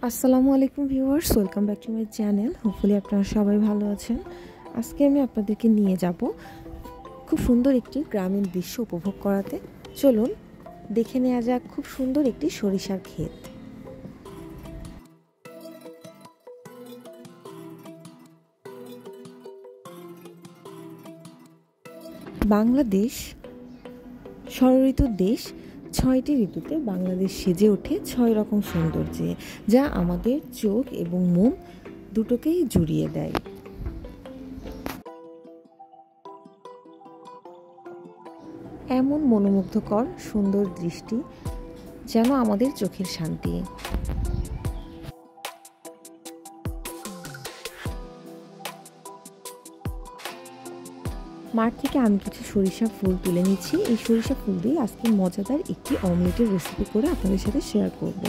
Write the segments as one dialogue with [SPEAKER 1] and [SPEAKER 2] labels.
[SPEAKER 1] আসসালামু আলাইকুম viewers, welcome back to my channel. Hopefully আপনারা সবাই ভালো আছেন। আজকে আমি আপনাদেরকে নিয়ে যাব খুব সুন্দর একটি গ্রামীণ দৃশ্য উপভোগ করাতে। চলুন দেখে নেওয়া যাক খুব সুন্দর একটি সরিষার ক্ষেত। বাংলাদেশ ষড়ঋতুর দেশ। 6টি ঋতুতে বাংলাদেশ সেজে ওঠে 6 রকম সৌন্দর্যে, যা আমাদের চোখ এবং মন দুটোকেই জুড়িয়ে দেয়। এমন মনোমুগ্ধকর সুন্দর দৃষ্টি যেন আমাদের চোখের শান্তি। মাঠ থেকে আমি কিছু সরিষা ফুল তুলে নিচ্ছি। এই সরিষা ফুল দিয়ে আজকে মজাদার একটি অমলেটের রেসিপি করে আপনাদের সাথে শেয়ার করব।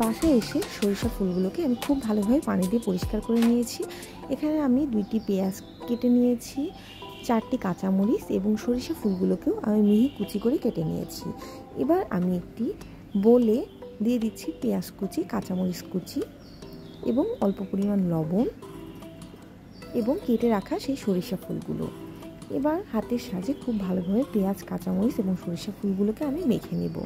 [SPEAKER 1] বাসায় এসে সরিষা ফুলগুলোকে আমি খুব ভালোভাবে পানি দিয়ে পরিষ্কার করে নিয়েছি। এখানে আমি 2টি পেঁয়াজ কেটে নিয়েছি, 4টি কাঁচামরিচ এবং সরিষা ফুলগুলোকেও আমি মিহি কুচি করে কেটে নিয়েছি। এবার আমি একটি বোলে দিয়ে দিচ্ছি পেঁয়াজ কুচি, কাঁচামরিচ কুচি এবং অল্প পরিমাণ লবণ এবং কেটে রাখা সেই সরিষা ফুলগুলো। এবার হাতের সাহায্যে খুব ভালোভাবে পেঁয়াজ, কাঁচামরিচ এবং সরিষা ফুলগুলোকে আমি মেখে নেব।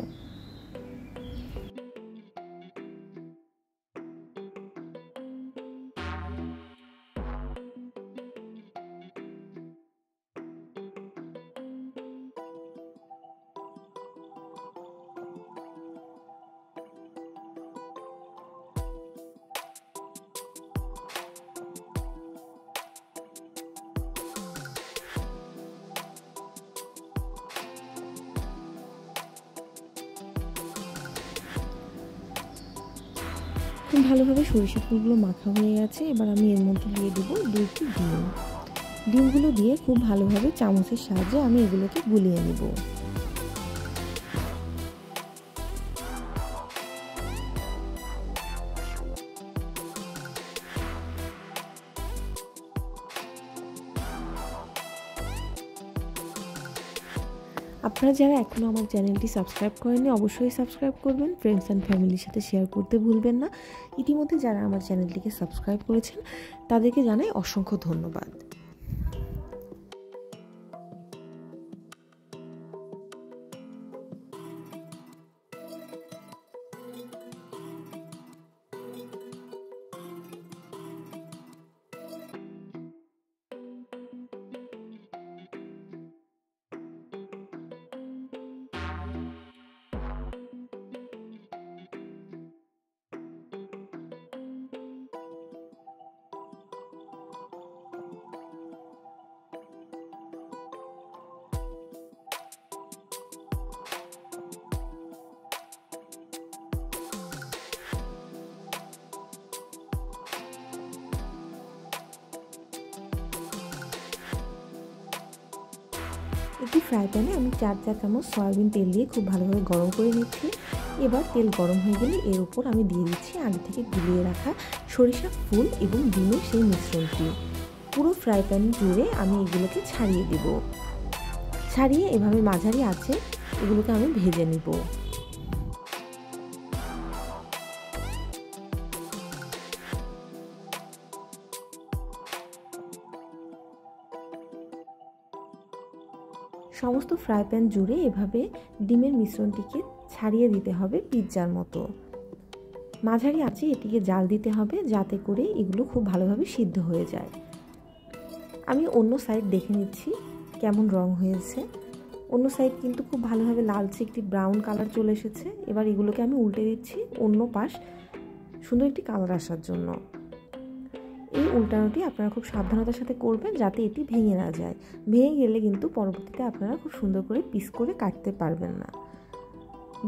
[SPEAKER 1] খুব ভালোভাবে সরিষা ফুলগুলো মাখা হয়ে গেছে। এবার আমি এর মধ্যে দিয়ে দেবো 2টি ডিম। ডিমগুলো দিয়ে খুব ভালোভাবে চামচের সাহায্যে আমি এগুলোকে গুলিয়ে নেব। আপনারা যারা এখনও আমার চ্যানেলটি সাবস্ক্রাইব করেননি অবশ্যই সাবস্ক্রাইব করবেন। ফ্রেন্ডস অ্যান্ড ফ্যামিলির সাথে শেয়ার করতে ভুলবেন না। ইতিমধ্যে যারা আমার চ্যানেলটিকে সাবস্ক্রাইব করেছেন তাদেরকে জানাই অসংখ্য ধন্যবাদ। একটি ফ্রাই প্যানে আমি 4 চা চামচ সয়াবিন তেল দিয়ে খুব ভালোভাবে গরম করে নিচ্ছি। এবার তেল গরম হয়ে গেলে এর উপর আমি দিয়ে দিচ্ছি আগে থেকে গুলিয়ে রাখা সরিষা ফুল এবং ডিমের সেই মিশ্রণটি। পুরো ফ্রাই প্যান জুড়ে আমি এগুলোকে ছাড়িয়ে দেব। ছাড়িয়ে এভাবে মাঝারি আঁচে এগুলোকে আমি ভেজে নিব। সমস্ত ফ্রাই প্যান জুড়ে এভাবে ডিমের মিশ্রণটিকে ছাড়িয়ে দিতে হবে পিৎজার মতো। মাঝারি আঁচে এটিকে জাল দিতে হবে যাতে করে এগুলো খুব ভালোভাবে সিদ্ধ হয়ে যায়। আমি অন্য সাইড দেখে নিচ্ছি কেমন রং হয়েছে। অন্য সাইড কিন্তু খুব ভালোভাবে লালচে একটি ব্রাউন কালার চলে এসেছে। এবার এগুলোকে আমি উল্টে দিচ্ছি অন্য পাশ সুন্দর একটি কালার আসার জন্য। এই উল্টানোটি আপনারা খুব সাবধানতার সাথে করবেন যাতে এটি ভেঙে না যায়। ভেঙে গেলে কিন্তু পরবর্তীতে আপনারা খুব সুন্দর করে পিস করে কাটতে পারবেন না।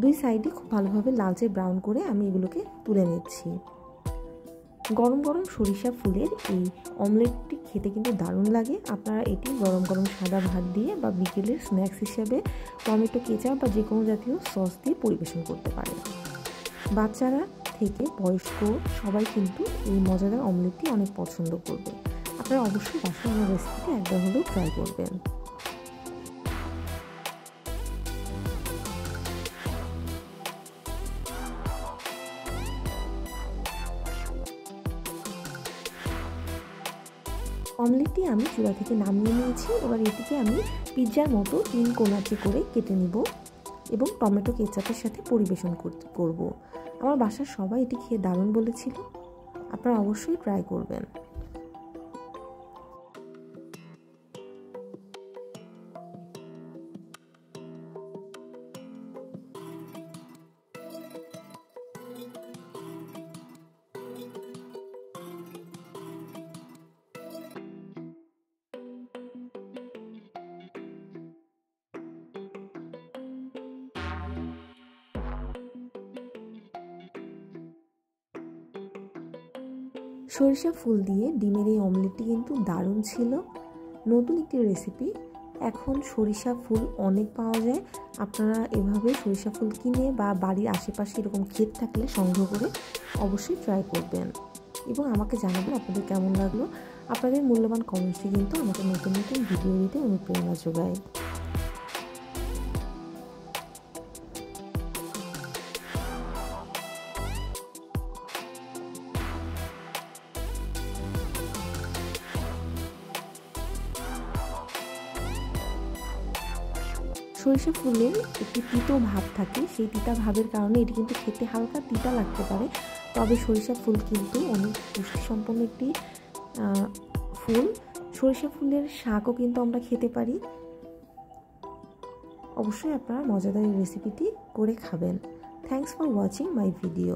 [SPEAKER 1] 2 সাইডই খুব ভালোভাবে লালচে ব্রাউন করে আমি এগুলোকে তুলে নিচ্ছি। গরম গরম সরিষা ফুলের এই অমলেটটি খেতে কিন্তু দারুণ লাগে। আপনারা এটি গরম গরম সাদা ভাত দিয়ে বা বিকেলের স্ন্যাক্স হিসেবে টমেটো কেচাপ বা যে কোনো জাতীয় সস দিয়ে পরিবেশন করতে পারেন। বাচ্চারা থেকে বয়স্ক সবাই কিন্তু এই মজাদার অমলেটটি অনেক পছন্দ করবে। আপনারা অবশ্যই বাসায় আমার রেসিপিটি একবার হলেও ট্রাই করবেন। অমলেটটি আমি চুলা থেকে নামিয়ে নিয়েছি। এবার এটিকে আমি পিৎজার মতো 3 কোণাচে করে কেটে নিব এবং টমেটো কেচাপের সাথে পরিবেশন করব। আমার বাসার সবাই এটি খেয়ে দারুণ বলেছিল। আপনারা অবশ্যই ট্রাই করবেন। সরিষা ফুল দিয়ে ডিমের এই অমলেটটি কিন্তু দারুণ ছিল। নতুন একটি রেসিপি। এখন সরিষা ফুল অনেক পাওয়া যায়। আপনারা এভাবে সরিষা ফুল কিনে বা বাড়ির আশেপাশে এরকম ক্ষেত থাকলে সংগ্রহ করে অবশ্যই ট্রাই করবেন এবং আমাকে জানাবেন আপনাদের কেমন লাগলো। আপনাদের মূল্যবান কমেন্টসে কিন্তু আমাকে নতুন নতুন ভিডিও দিতে অনুপ্রেরণা যোগায়। সরিষা ফুলের একটি তিতো ভাব থাকে, সেই তিতা ভাবের কারণে এটি কিন্তু খেতে হালকা তিতা লাগতে পারে। তবে সরিষা ফুল কিন্তু অনেক পুষ্টিসম্পন্ন একটি ফুল। সরিষা ফুলের শাকও কিন্তু আমরা খেতে পারি। অবশ্যই আপনারা মজাদার এই রেসিপিটি করে খাবেন। Thanks for watching my video.